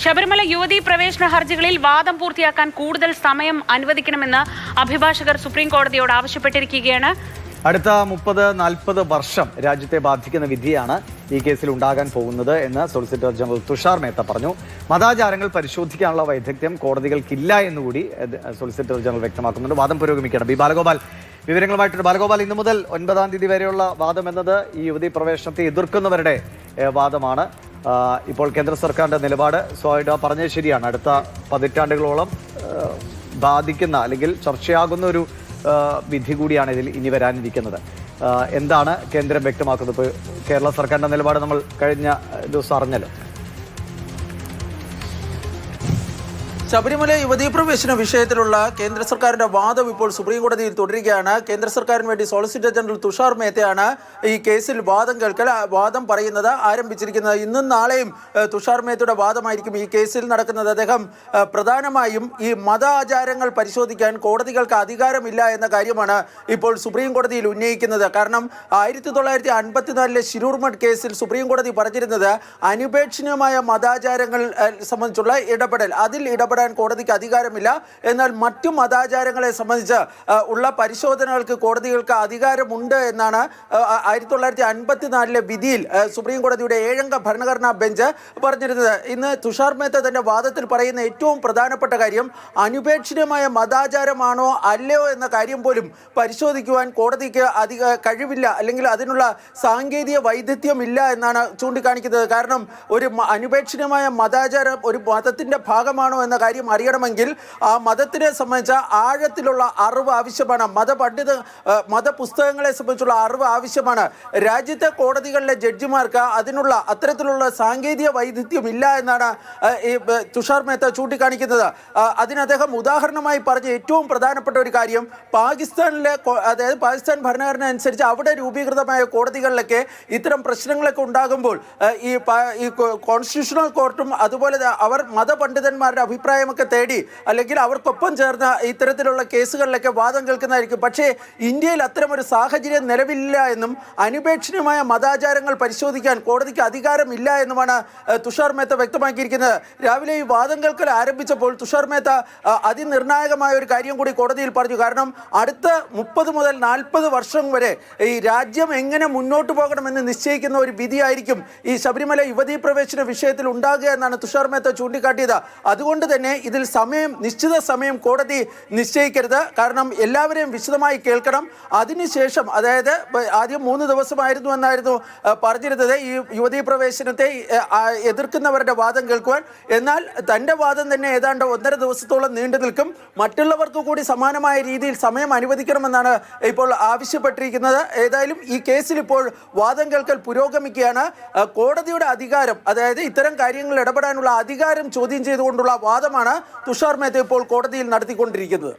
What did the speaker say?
ശബരിമല യുവതീ പ്രവേശന ഹർജികളിൽ വാദം പൂർത്തിയാക്കാൻ കൂടുതൽ സമയം അനുവദിക്കണമെന്ന് അഭിഭാഷകർ സുപ്രീം കോടതിയോട് ആവശ്യപ്പെട്ടിരിക്കുകയാണ്. അടുത്ത 30-40 വർഷം രാജ്യത്തെ ബാധിക്കുന്ന വിധിയാണ് ഈ കേസിൽ ഉണ്ടാകാൻ പോകുന്നത് എന്ന് സോളിസിറ്റർ ജനറൽ തുഷാർ മേത്ത പറഞ്ഞു. മതാചാരങ്ങൾ പരിശോധിക്കാനുള്ള വൈദഗ്ധ്യം കോടതികൾക്കില്ല എന്നുകൂടി സോളിസിറ്റർ ജനറൽ വ്യക്തമാക്കുന്നുണ്ട്. വാദം പുരോഗമിക്കണം. ബി ബാലഗോപാൽ വിവരങ്ങളുമായിട്ടുണ്ട്. ബാലഗോപാൽ, ഇന്നു മുതൽ 9-ാം തീയതി വരെയുള്ള വാദം എന്നത് ഈ യുവതീ പ്രവേശനത്തെ എതിർക്കുന്നവരുടെ വാദമാണ്. ഇപ്പോൾ കേന്ദ്ര സർക്കാരിന്റെ നിലപാട് സ്വാഭാവിക പറഞ്ഞത് ശരിയാണ്. അടുത്ത പതിറ്റാണ്ടുകളോളം ബാധിക്കുന്ന അല്ലെങ്കിൽ ചർച്ചയാകുന്ന ഒരു വിധി കൂടിയാണ് ഇതിൽ ഇനി വരാനിരിക്കുന്നത്. എന്താണ് കേന്ദ്രം വ്യക്തമാക്കുന്നത്? ഇപ്പോൾ കേരള സർക്കാരിന്റെ നിലപാട് നമ്മൾ കഴിഞ്ഞ ദിവസം അറിഞ്ഞല്ലോ. ശബരിമല യുവതീ പ്രവേശന വിഷയത്തിലുള്ള കേന്ദ്ര സർക്കാരിന്റെ വാദം ഇപ്പോൾ സുപ്രീം കോടതിയിൽ തുടരുകയാണ്. കേന്ദ്ര സർക്കാരിന് വേണ്ടി സോളിസിറ്റർ ജനറൽ തുഷാർ മേത്തയാണ് ഈ കേസിൽ വാദം പറയുന്നത് ആരംഭിച്ചിരിക്കുന്നത്. ഇന്നും നാളെയും തുഷാർ മേത്തയുടെ വാദമായിരിക്കും ഈ കേസിൽ നടക്കുന്നത്. അദ്ദേഹം പ്രധാനമായും ഈ മതാചാരങ്ങൾ പരിശോധിക്കാൻ കോടതികൾക്ക് അധികാരമില്ല എന്ന കാര്യമാണ് ഇപ്പോൾ സുപ്രീം കോടതിയിൽ ഉന്നയിക്കുന്നത്. കാരണം 1954 ശിരൂർ മഠ് കേസിൽ സുപ്രീം കോടതി പറഞ്ഞിരുന്നത് അനുപേക്ഷണീയമായ മതാചാരങ്ങൾ സംബന്ധിച്ചുള്ള ഇടപെടൽ, അതിൽ ഇടപെടാൻ കോടതിക്ക് അധികാരമില്ല. എന്നാൽ മറ്റു മതാചാരങ്ങളെ സംബന്ധിച്ച് ഉള്ള പരിശോധനകൾക്ക് കോടതികൾക്ക് അധികാരമുണ്ട് എന്നാണ് 1954 വിധിയിൽ സുപ്രീം കോടതിയുടെ 7-അംഗ ഭരണഘടനാ ബെഞ്ച് പറഞ്ഞിരുന്നത്. ഇന്ന് തുഷാർ മേത്ത തന്റെ വാദത്തിൽ പറയുന്ന ഏറ്റവും പ്രധാനപ്പെട്ട കാര്യം അനുപേക്ഷണീയമായ മതാചാരമാണോ അല്ലയോ എന്ന കാര്യം പോലും പരിശോധിക്കുവാൻ കോടതിക്ക് കഴിവില്ല, അല്ലെങ്കിൽ അതിനുള്ള സാങ്കേതിക വൈദഗ്ധ്യമില്ല എന്നാണ് ചൂണ്ടിക്കാണിക്കുന്നത്. കാരണം ഒരു അനുപേക്ഷണീയമായ മതാചാരം ഒരു മതത്തിന്റെ ഭാഗമാണോ എന്ന കാര്യം അറിയണമെങ്കിൽ ആ മതത്തിനെ സംബന്ധിച്ച ആഴത്തിലുള്ള അറിവ് ആവശ്യമാണ്. മതപുസ്തകങ്ങളെ സംബന്ധിച്ചുള്ള അറിവ് ആവശ്യമാണ്. രാജ്യത്തെ കോടതികളിലെ ജഡ്ജിമാർക്ക് അത്തരത്തിലുള്ള സാങ്കേതിക വൈദഗ്ധ്യം ഇല്ല എന്നാണ് ഈ തുഷാർ മേത്ത ചൂണ്ടിക്കാണിക്കുന്നത്. അതിന് അദ്ദേഹം ഉദാഹരണമായി പറഞ്ഞ ഏറ്റവും പ്രധാനപ്പെട്ട ഒരു കാര്യം അതായത് പാകിസ്ഥാൻ ഭരണഘടന അനുസരിച്ച് അവിടെ രൂപീകൃതമായ കോടതികളിലൊക്കെ ഇത്തരം പ്രശ്നങ്ങളൊക്കെ ഉണ്ടാകുമ്പോൾ ഈ കോൺസ്റ്റിറ്റ്യൂഷണൽ കോർട്ടും അതുപോലെ അവർ മതപണ്ഡിതന്മാരുടെ അഭിപ്രായമൊക്കെ തേടി അല്ലെങ്കിൽ അവർക്കൊപ്പം ചേർന്ന ഇത്തരത്തിലുള്ള കേസുകളിലൊക്കെ വാദം കേൾക്കുന്നതായിരിക്കും. പക്ഷേ ഇന്ത്യയിൽ അത്തരമൊരു സാഹചര്യം നിലവിലില്ല എന്നും അനുപേക്ഷണീയമായ മതാചാരങ്ങൾ പരിശോധിക്കാൻ കോടതിക്ക് അധികാരമില്ല എന്നുമാണ് തുഷാർ മേത്ത വ്യക്തമാക്കിയിരിക്കുന്നത്. രാവിലെ ഈ വാദം കേൾക്കൽ ആരംഭിച്ചപ്പോൾ തുഷാർ മേത്ത അതിനിർണായകമായ ഒരു കാര്യം കൂടി കോടതിയിൽ പറഞ്ഞു. കാരണം അടുത്ത 30 മുതൽ 40 വർഷം വരെ ഈ രാജ്യം എങ്ങനെ മുന്നോട്ട് പോകണമെന്ന് നിശ്ചയിക്കുന്ന ഒരു വിധിയായിരിക്കും ഈ ശബരിമല യുവതീ പ്രവേശന വിഷയത്തിൽ ഉണ്ടാകുക എന്നാണ് തുഷാർ മേത്ത ചൂണ്ടിക്കാട്ടിയത്. അതുകൊണ്ട് തന്നെ ഇതിൽ നിശ്ചിത സമയം കോടതി നിശ്ചയിക്കരുത്. കാരണം എല്ലാവരെയും വിശദമായി കേൾക്കണം. അതിനുശേഷം, അതായത് ആദ്യം 3 ദിവസമായിരുന്നു എന്നായിരുന്നു പറഞ്ഞിരുന്നത് ഈ യുവതീ പ്രവേശനത്തെ എതിർക്കുന്നവരുടെ വാദം കേൾക്കുവാൻ. എന്നാൽ തൻ്റെ വാദം തന്നെ ഏതാണ്ട് 1.5 ദിവസത്തോളം നീണ്ടു നിൽക്കും. മറ്റുള്ളവർക്ക് കൂടി സമാനമായ രീതിയിൽ സമയം അനുവദിക്കണമെന്നാണ് ഇപ്പോൾ ആവശ്യപ്പെട്ടിരിക്കുന്നത്. ഏതായാലും ഈ കേസിൽ ഇപ്പോൾ വാദം കേൾക്കൽ പുരോഗമിക്കുകയാണ്. കോടതിയുടെ അധികാരം, അതായത് ഇത്തരം കാര്യങ്ങളിൽ ഇടപെടാനുള്ള അധികാരം ചോദ്യം ചെയ്തുകൊണ്ടുള്ള വാദമാണ് തുഷാർ മേത്ത ഇപ്പോൾ കോടതിയിൽ നടത്തിക്കൊണ്ടിരിക്കുന്നത്.